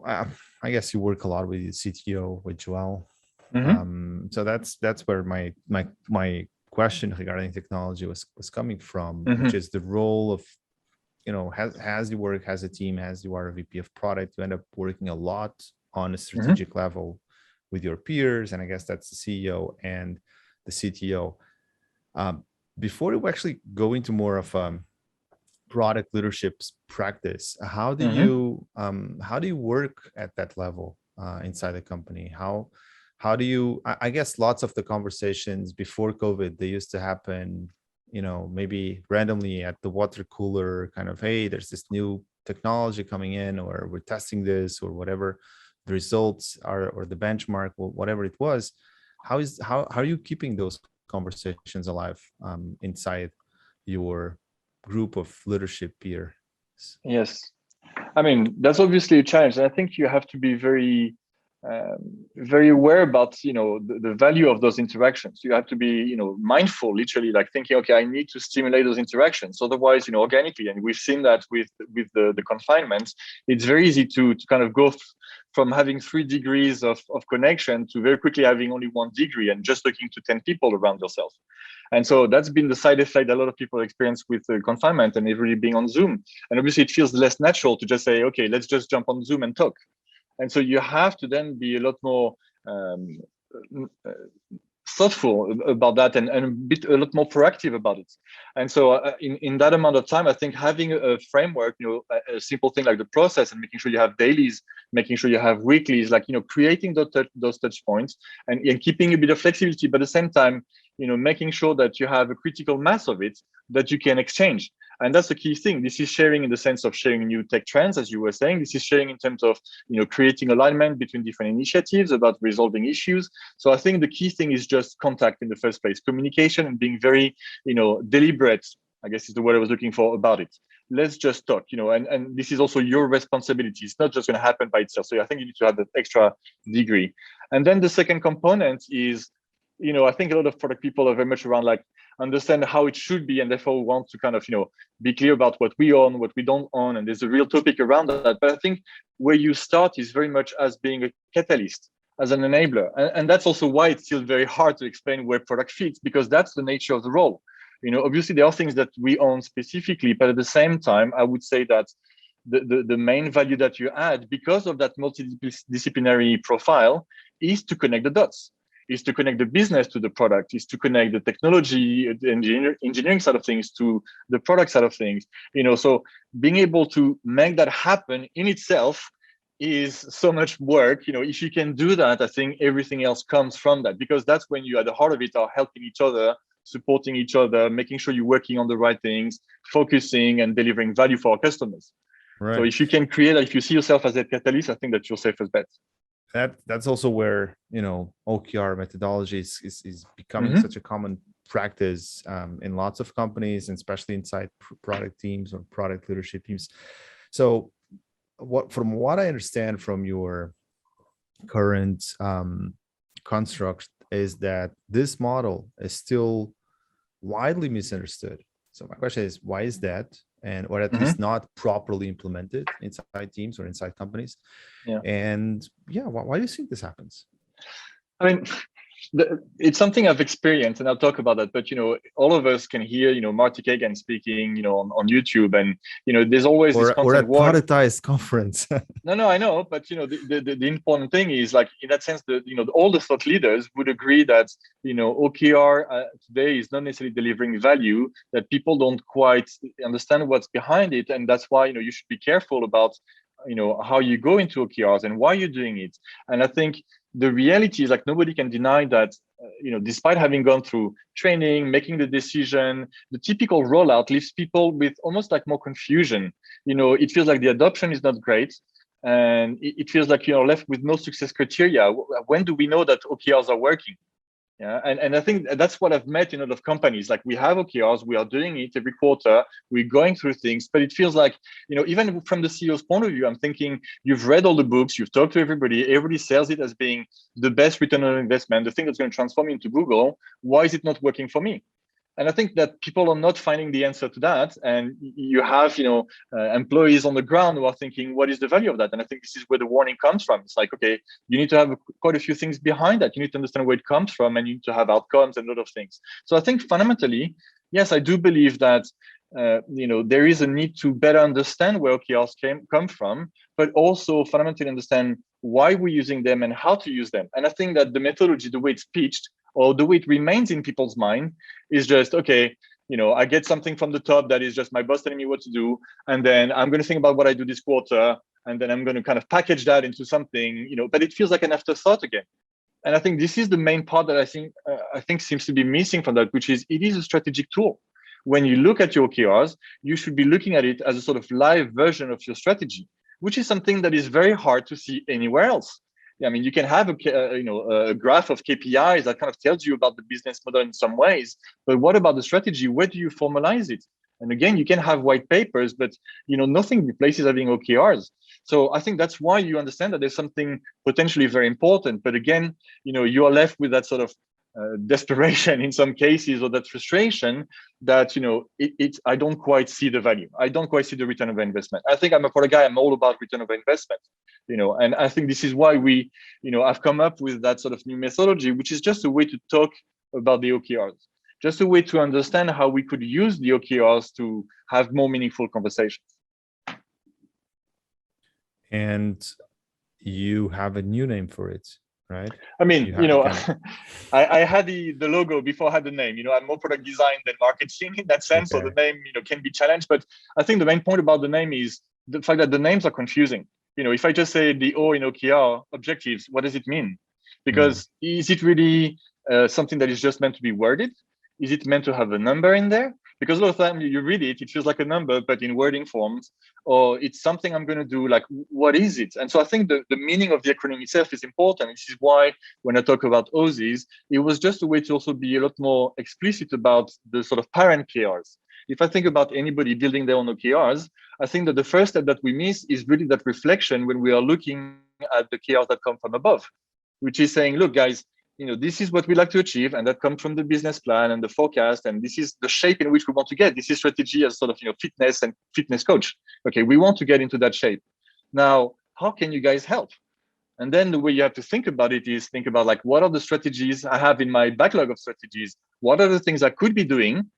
I guess you work a lot with the CTO, with Joel. So that's where my question regarding technology was coming from, which is the role of, as you work as a team, as you are a VP of product, you end up working a lot on a strategic level with your peers, and I guess that's the CEO and the CTO. Before we actually go into more of product leadership practice, how do you work at that level inside the company? How do you? I guess lots of the conversations before COVID, they used to happen, maybe randomly at the water cooler, kind of, hey, there's this new technology coming in, or we're testing this, or whatever the results are, or the benchmark, or whatever it was. How are you keeping those conversations alive inside your group of leadership peers? Yes, I mean, that's obviously a challenge, and I think you have to be very very aware about the value of those interactions. You have to be mindful, literally, like thinking, okay, I need to stimulate those interactions, otherwise organically, and we've seen that with the confinement, it's very easy to kind of go from having 3 degrees of connection to very quickly having only 1 degree and just talking to 10 people around yourself. And so that's been the side effect a lot of people experience with the confinement and everybody being on Zoom. And obviously it feels less natural to just say, okay, let's just jump on Zoom and talk. And so you have to then be a lot more thoughtful about that and a lot more proactive about it. And so in that amount of time, I think having a framework, a simple thing like the process and making sure you have dailies, making sure you have weeklies, like, creating those touch points and keeping a bit of flexibility, but at the same time, making sure that you have a critical mass of it that you can exchange. And that's the key thing. This is sharing in the sense of sharing new tech trends, as you were saying. This is sharing in terms of, creating alignment between different initiatives about resolving issues. So I think the key thing is just contact in the first place, communication, and being very, deliberate, I guess is the word I was looking for, about it. Let's just talk, and this is also your responsibility. It's not just going to happen by itself. So I think you need to have that extra degree. And then the second component is, I think a lot of product people are very much around like understand how it should be, and therefore want to kind of, be clear about what we own, what we don't own. And there's a real topic around that. But I think where you start is very much as being a catalyst, as an enabler. And that's also why it's still very hard to explain where product fits, because that's the nature of the role. Obviously there are things that we own specifically, but at the same time, I would say that the main value that you add because of that multidisciplinary profile is to connect the dots. is to connect the business to the product, is to connect the technology, the engineering side of things to the product side of things. So being able to make that happen in itself is so much work. If you can do that, I think everything else comes from that, because that's when you at the heart of it are helping each other, supporting each other, making sure you're working on the right things, focusing and delivering value for our customers. Right. So if you can create, if you see yourself as a catalyst, I think that's your safest bet. That's also where OKR methodology is becoming Mm-hmm. such a common practice in lots of companies, and especially inside product teams or product leadership teams. So from what I understand from your current construct is that this model is still widely misunderstood. So my question is, why is that? And or at least not properly implemented inside teams or inside companies. Yeah. And why do you think this happens? I mean, it's something I've experienced, and I'll talk about that. But all of us can hear Marty Kagan speaking on YouTube, and there's always this constant or at war. Productized conference. No, I know, but the important thing is, like, in that sense, all the thought leaders would agree that OKR today is not necessarily delivering value, that people don't quite understand what's behind it, and that's why you should be careful about how you go into OKRs and why you're doing it. And I think the reality is, like, nobody can deny that despite having gone through training, making the decision, the typical rollout leaves people with almost like more confusion. It feels like the adoption is not great, and it feels like you're left with no success criteria. When do we know that OKRs are working? Yeah, and I think that's what I've met in a lot of companies. Like, we have OKRs, we are doing it every quarter, we're going through things, but it feels like, even from the CEO's point of view, I'm thinking, you've read all the books, you've talked to everybody sells it as being the best return on investment, the thing that's going to transform into Google. Why is it not working for me? And I think that people are not finding the answer to that. And you have, employees on the ground who are thinking, what is the value of that? And I think this is where the warning comes from. It's like, okay, you need to have quite a few things behind that. You need to understand where it comes from, and you need to have outcomes and a lot of things. So I think fundamentally, yes, I do believe that, there is a need to better understand where OKRs come from, but also fundamentally understand why we're using them and how to use them. And I think that the methodology, the way it's pitched, or the way it remains in people's mind, is just, okay, I get something from the top that is just my boss telling me what to do, and then I'm going to think about what I do this quarter, and then I'm going to kind of package that into something, but it feels like an afterthought again. And I think this is the main part that I think seems to be missing from that, which is, it is a strategic tool. When you look at your OKRs, you should be looking at it as a sort of live version of your strategy, which is something that is very hard to see anywhere else. I mean, you can have a graph of KPIs that kind of tells you about the business model in some ways, but what about the strategy? Where do you formalize it? And again, you can have white papers, but nothing replaces having OKRs. So I think that's why you understand that there's something potentially very important. But again, you are left with that sort of desperation in some cases, or that frustration that I don't quite see the value. I don't quite see the return of investment. I think I'm a product guy. I'm all about return of investment. And I think this is why I've come up with that sort of new methodology, which is just a way to talk about the OKRs, just a way to understand how we could use the OKRs to have more meaningful conversations. And you have a new name for it, right? I mean, I had the logo before I had the name. I'm more product design than marketing in that sense. Okay. So the name, can be challenged. But I think the main point about the name is the fact that the names are confusing. If I just say the O in OKR, objectives, what does it mean? Because is it really something that is just meant to be worded? Is it meant to have a number in there? Because a lot of the time you read it, it feels like a number, but in wording forms, or it's something I'm going to do, like, what is it? And so I think the meaning of the acronym itself is important. This is why when I talk about OZs, it was just a way to also be a lot more explicit about the sort of parent KRs. If I think about anybody building their own OKRs, I think that the first step that we miss is really that reflection when we are looking at the KRs that come from above, which is saying, look, guys, this is what we like to achieve, and that comes from the business plan and the forecast, and this is the shape in which we want to get. This is strategy as sort of fitness and fitness coach. Okay, we want to get into that shape. Now, how can you guys help? And then the way you have to think about it is think about, like, what are the strategies I have in my backlog of strategies? What are the things I could be doing,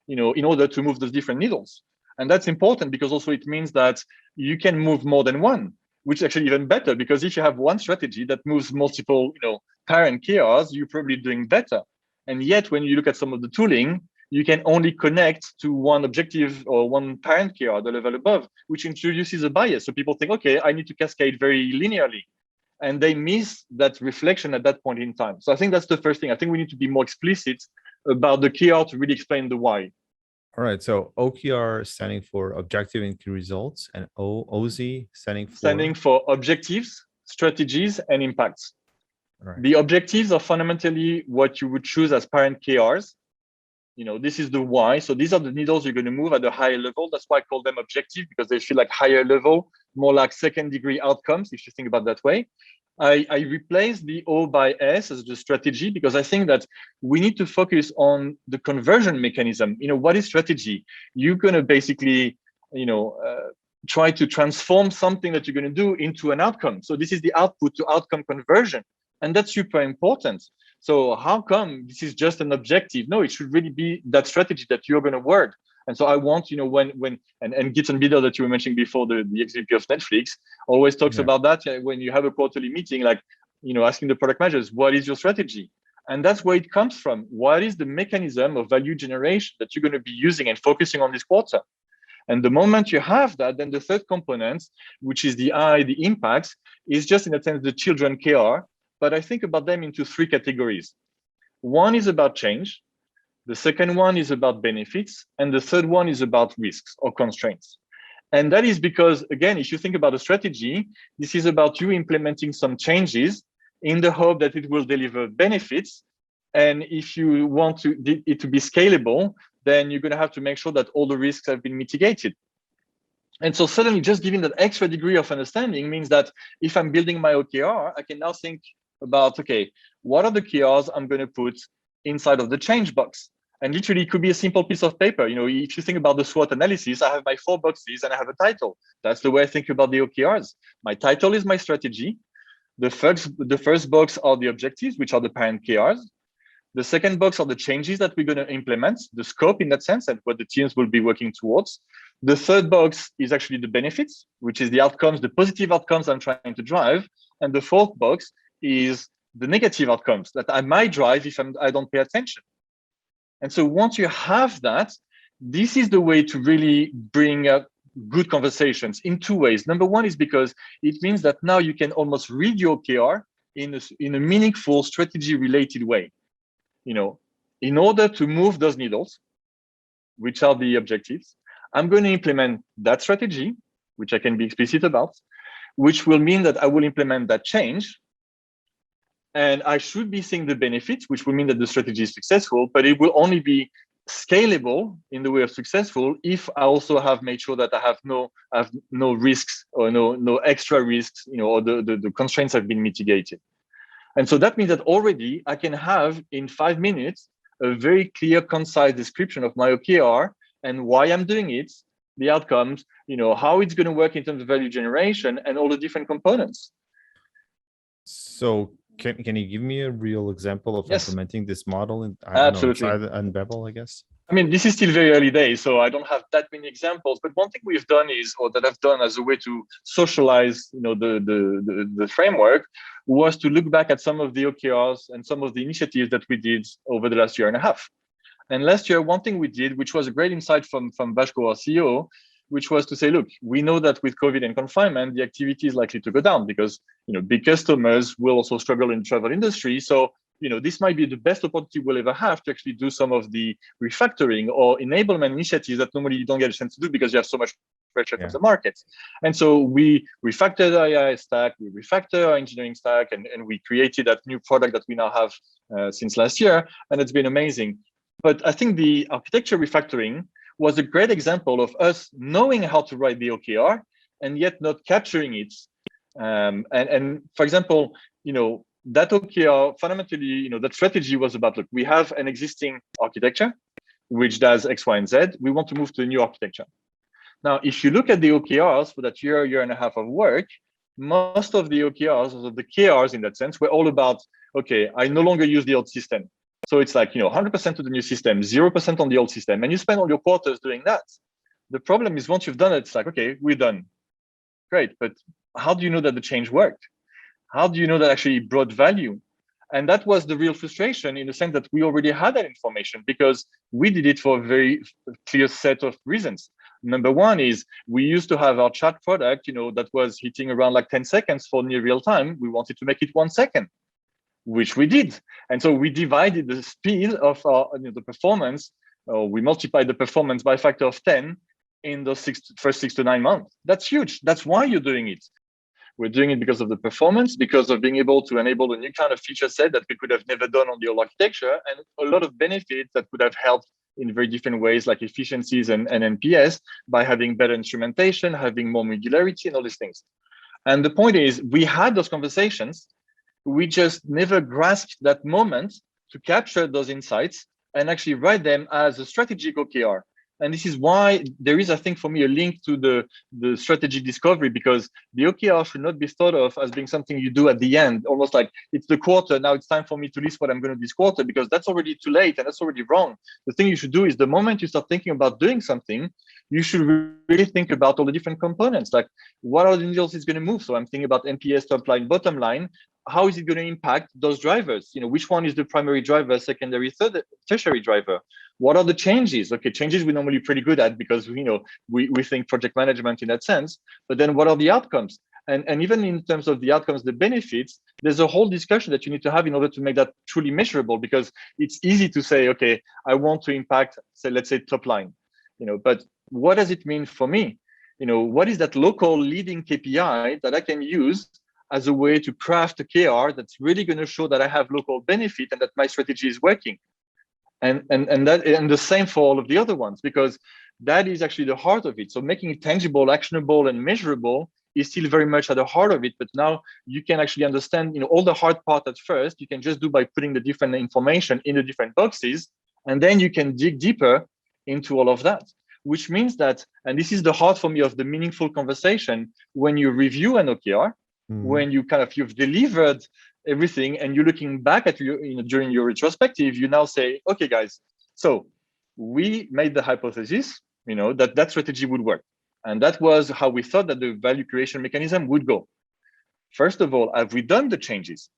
in order to move those different needles? And that's important because also it means that you can move more than one, which is actually even better, because if you have one strategy that moves multiple, parent KRs, you're probably doing better. And yet, when you look at some of the tooling, you can only connect to one objective or one parent KR, the level above, which introduces a bias. So people think, okay, I need to cascade very linearly. And they miss that reflection at that point in time. So I think that's the first thing. I think we need to be more explicit about the KR to really explain the why. All right. So OKR standing for objective and key results, and OZ standing for objectives, strategies, and impacts. Right. The objectives are fundamentally what you would choose as parent KRs. This is the why. So these are the needles you're going to move at a higher level. That's why I call them objective, because they feel like higher level, more like second degree outcomes, if you think about that way. I replace the O by S as the strategy, because I think that we need to focus on the conversion mechanism. What is strategy? You're going to basically, try to transform something that you're going to do into an outcome. So this is the output to outcome conversion. And that's super important. So how come this is just an objective? No, it should really be that strategy that you're going to work. And so I want, and Gitton Biddle that you were mentioning before, the executive of Netflix, always talks about that when you have a quarterly meeting, like, asking the product managers, what is your strategy? And that's where it comes from. What is the mechanism of value generation that you're going to be using and focusing on this quarter? And the moment you have that, then the third component, which is the I, the impacts, is just in a sense the children KR. But I think about them into three categories. One is about change. The second one is about benefits. And the third one is about risks or constraints. And that is because, again, if you think about a strategy, this is about you implementing some changes in the hope that it will deliver benefits. And if you want it to be scalable, then you're going to have to make sure that all the risks have been mitigated. And so suddenly just giving that extra degree of understanding means that if I'm building my OKR, I can now think about, okay, what are the KRs I'm going to put inside of the change box? And literally it could be a simple piece of paper. If you think about the SWOT analysis, I have my 4 boxes and I have a title. That's the way I think about the OKRs. My title is my strategy. The first box are the objectives, which are the parent KRs. The second box are the changes that we're going to implement, the scope in that sense, and what the teams will be working towards. The third box is actually the benefits, which is the outcomes, the positive outcomes I'm trying to drive. And the fourth box is the negative outcomes that I might drive if I don't pay attention. And so once you have that, this is the way to really bring up good conversations in 2 ways. Number one is because it means that now you can almost read your OKR in a meaningful strategy-related way. In order to move those needles, which are the objectives, I'm going to implement that strategy, which I can be explicit about, which will mean that I will implement that change. And I should be seeing the benefits, which will mean that the strategy is successful, but it will only be scalable in the way of successful if I also have made sure that I have no risks or no extra risks, or the constraints have been mitigated. And so that means that already I can have in 5 minutes a very clear, concise description of my OKR and why I'm doing it, the outcomes, how it's going to work in terms of value generation and all the different components. So can you give me a real example of implementing this model in Absolutely. Unbabel, I guess? I mean, this is still very early days, so I don't have that many examples. But one thing we've done that I've done as a way to socialize, the framework, was to look back at some of the OKRs and some of the initiatives that we did over the last year and a half. And last year, one thing we did, which was a great insight from Vashko, our CEO, which was to say, look, we know that with COVID and confinement, the activity is likely to go down because, big customers will also struggle in the travel industry. So, this might be the best opportunity we'll ever have to actually do some of the refactoring or enablement initiatives that normally you don't get a chance to do because you have so much pressure from the market. And so we refactored our AI stack, we refactored our engineering stack, and we created that new product that we now have since last year. And it's been amazing. But I think the architecture refactoring was a great example of us knowing how to write the OKR and yet not capturing it. And for example, that OKR fundamentally, that strategy was about, look, we have an existing architecture which does X, Y, and Z. We want to move to a new architecture. Now, if you look at the OKRs for that year and a half of work, most of the OKRs, or the KRs in that sense, were all about, okay, I no longer use the old system. So it's like, 100% to the new system, 0% on the old system. And you spend all your quarters doing that. The problem is once you've done it, it's like, okay, we're done. Great. But how do you know that the change worked? How do you know that actually brought value? And that was the real frustration, in the sense that we already had that information, because we did it for a very clear set of reasons. Number one is, we used to have our chat product, that was hitting around like 10 seconds for near real time. We wanted to make it 1 second, which we did. And so we divided the speed of our, the performance, or we multiplied the performance by a factor of 10 in the first 6 to 9 months. That's huge. That's why you're doing it. We're doing it because of the performance, because of being able to enable a new kind of feature set that we could have never done on the old architecture, and a lot of benefits that would have helped in very different ways, like efficiencies and NPS, by having better instrumentation, having more modularity, and all these things. And the point is, we had those conversations. We just never grasped that moment to capture those insights and actually write them as a strategic OKR. And this is why there is, I think, for me, a link to the strategy discovery, because the OKR should not be thought of as being something you do at the end, almost like it's the quarter. Now it's time for me to list what I'm going to do this quarter, because that's already too late and that's already wrong. The thing you should do is, the moment you start thinking about doing something, you should really think about all the different components, like what are the needles it's going to move. So I'm thinking about NPS, top line, bottom line. How is it going to impact those drivers? Which one is the primary driver, secondary, tertiary driver? What are the changes? Okay, changes we're normally pretty good at, because we think project management in that sense. But then what are the outcomes? And even in terms of the outcomes, the benefits, there's a whole discussion that you need to have in order to make that truly measurable, because it's easy to say, okay, I want to impact, let's say top line, but what does it mean for me? What is that local leading KPI that I can use as a way to craft a KR that's really going to show that I have local benefit and that my strategy is working? And the same for all of the other ones, because that is actually the heart of it. So making it tangible, actionable, and measurable is still very much at the heart of it. But now you can actually understand, all the hard part at first, you can just do by putting the different information in the different boxes, and then you can dig deeper into all of that. Which means that, and this is the heart for me of the meaningful conversation, when you review an OKR, when you've delivered everything and you're looking back at during your retrospective, you now say, okay, guys, so we made the hypothesis, that strategy would work. And that was how we thought that the value creation mechanism would go. First of all, have we done the changes?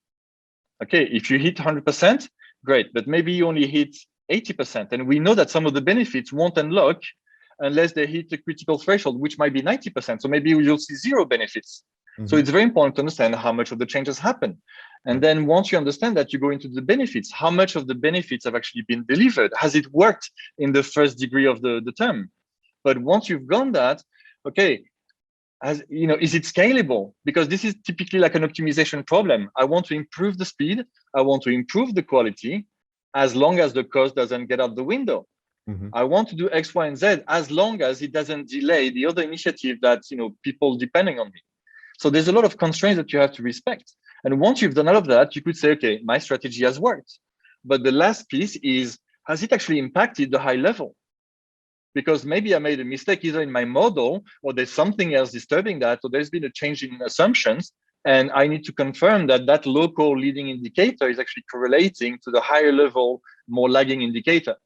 Okay, if you hit 100%, great, but maybe you only hit 80%. And we know that some of the benefits won't unlock unless they hit the critical threshold, which might be 90%. So maybe you'll see zero benefits. So it's very important to understand how much of the changes happen. And then once you understand that, you go into the benefits. How much of the benefits have actually been delivered? Has it worked in the first degree of the term? But once you've gone that, okay, is it scalable? Because this is typically like an optimization problem. I want to improve the speed. I want to improve the quality, as long as the cost doesn't get out the window. I want to do X, Y, and Z, as long as it doesn't delay the other initiative that, people depending on me. So there's a lot of constraints that you have to respect. And once you've done all of that, you could say, okay, my strategy has worked. But the last piece is, has it actually impacted the high level? Because maybe I made a mistake either in my model, or there's something else disturbing that, or there's been a change in assumptions. And I need to confirm that that local leading indicator is actually correlating to the higher level, more lagging indicator.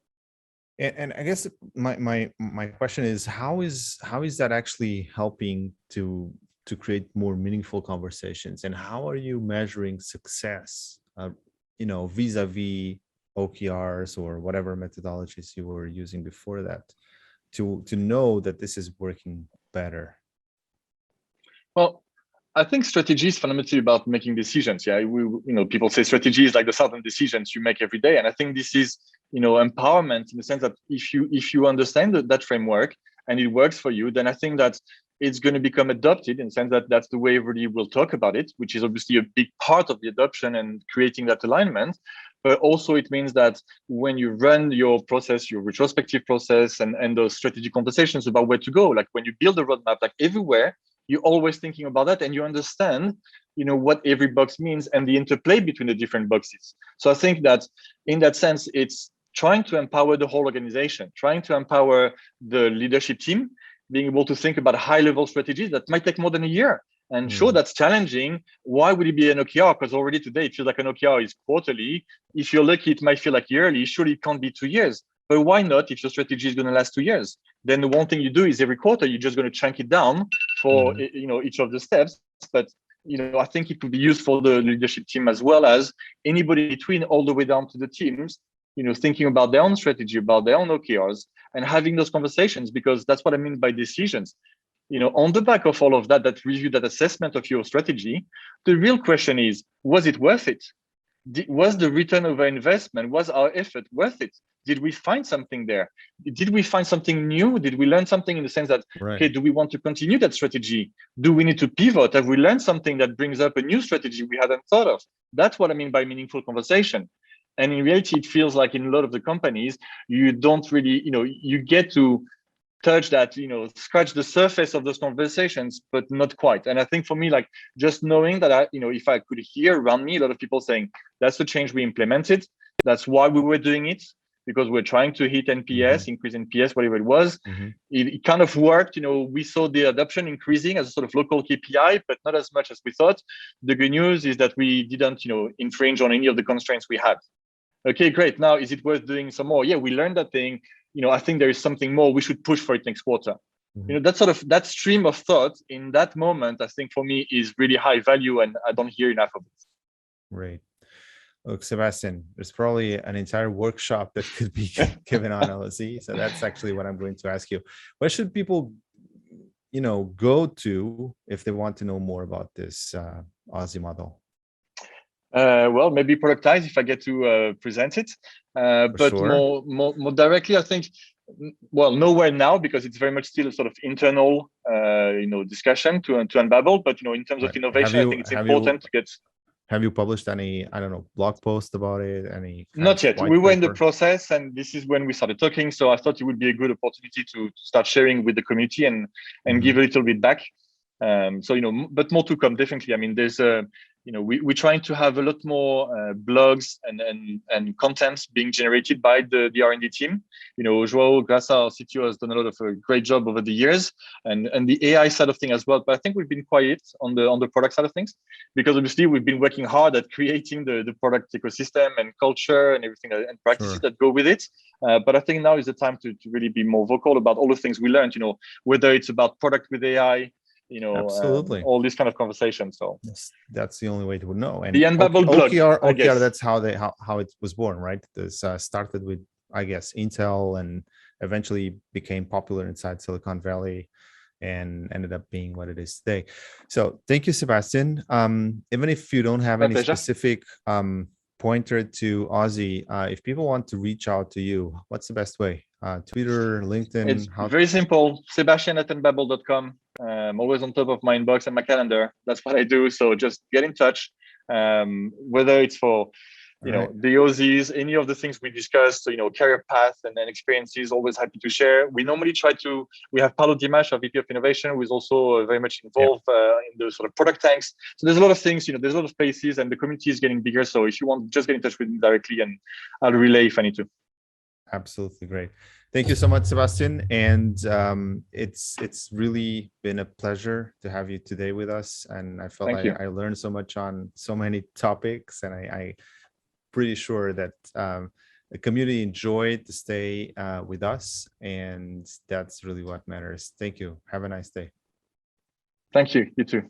And I guess my question is, how is that actually helping to create more meaningful conversations? And how are you measuring success, vis-a-vis OKRs or whatever methodologies you were using before that, to know that this is working better? Well, I think strategy is fundamentally about making decisions. Yeah, people say strategy is like the 1,000 decisions you make every day, and I think this is, empowerment, in the sense that if you understand that framework and it works for you, then I think that it's going to become adopted, in the sense that that's the way everybody will talk about it, which is obviously a big part of the adoption and creating that alignment. But also it means that when you run your process, your retrospective process, and those strategic conversations about where to go, like when you build a roadmap, like everywhere, you're always thinking about that, and you understand, what every box means and the interplay between the different boxes. So I think that in that sense, it's trying to empower the whole organization, trying to empower the leadership team, being able to think about high-level strategies that might take more than a year. And sure, that's challenging. Why would it be an OKR? Because already today it feels like an OKR is quarterly. If you're lucky, it might feel like yearly. Surely it can't be 2 years. But why not, if your strategy is going to last 2 years? Then the one thing you do is every quarter, you're just going to chunk it down for each of the steps. But I think it would be useful for the leadership team as well as anybody between, all the way down to the teams, thinking about their own strategy, about their own OKRs, and having those conversations, because that's what I mean by decisions. On the back of all of that, that review, that assessment of your strategy, the real question is, was it worth it? Was the return over investment, was our effort worth it? Did we find something there? Did we find something new? Did we learn something in the sense that, okay, do we want to continue that strategy? Do we need to pivot? Have we learned something that brings up a new strategy we hadn't thought of? That's what I mean by meaningful conversation. And in reality, it feels like in a lot of the companies, you don't really, you get to touch that, scratch the surface of those conversations, but not quite. And I think for me, like just knowing that if I could hear around me a lot of people saying that's the change we implemented, that's why we were doing it, because we're trying to hit NPS, increase NPS, whatever it was. It kind of worked. We saw the adoption increasing as a sort of local KPI, but not as much as we thought. The good news is that we didn't, infringe on any of the constraints we had. Okay, great. Now, is it worth doing some more? Yeah, we learned that thing. I think there is something more. We should push for it next quarter. That stream of thought in that moment, I think for me is really high value, and I don't hear enough of it. Right. Look, Sebastien, there's probably an entire workshop that could be given on LSE. So that's actually what I'm going to ask you. Where should people, go to if they want to know more about this Aussie model? Well, maybe Productized if I get to present it, but sure. more directly, I think, well, nowhere now, because it's very much still a sort of internal, discussion to Unbabel. But in terms of innovation, I think it's important to get. Have you published any, blog post about it? Any? Not yet. We were in the process, and this is when we started talking. So I thought it would be a good opportunity to start sharing with the community and give a little bit back. But more to come, definitely. I mean, there's we're trying to have a lot more blogs and contents being generated by the R&D team. Joao Graça, our CTO, has done a lot of a great job over the years, and the AI side of things as well. But I think we've been quiet on the product side of things, because obviously we've been working hard at creating the product ecosystem and culture and everything and practices that go with it. But I think now is the time to really be more vocal about all the things we learned. Whether it's about product with AI. Absolutely, all these kind of conversations. So that's the only way to know. And the Unbabel blog, OKR, that's how it was born, right? This started with, I guess, Intel, and eventually became popular inside Silicon Valley, and ended up being what it is today. So thank you, Sebastien. Even if you don't have any specific pointer to Aussie, if people want to reach out to you, what's the best way? Twitter, LinkedIn? It's very simple. Sebastien@unbabel.com. Always on top of my inbox and my calendar. That's what I do. So just get in touch. Whether it's for the Aussies, any of the things we discussed, career path and experiences, always happy to share. We normally we have Paulo Dimash, our VP of Innovation, who is also very much involved in the sort of product tanks. So there's a lot of things, there's a lot of spaces, and the community is getting bigger. So if you want, just get in touch with me directly, and I'll relay if I need to. Absolutely great. Thank you so much, Sebastien. And it's really been a pleasure to have you today with us. And I felt I learned so much on so many topics, and I pretty sure that the community enjoyed to stay with us, and that's really what matters. Thank you. Have a nice day. Thank you. You too.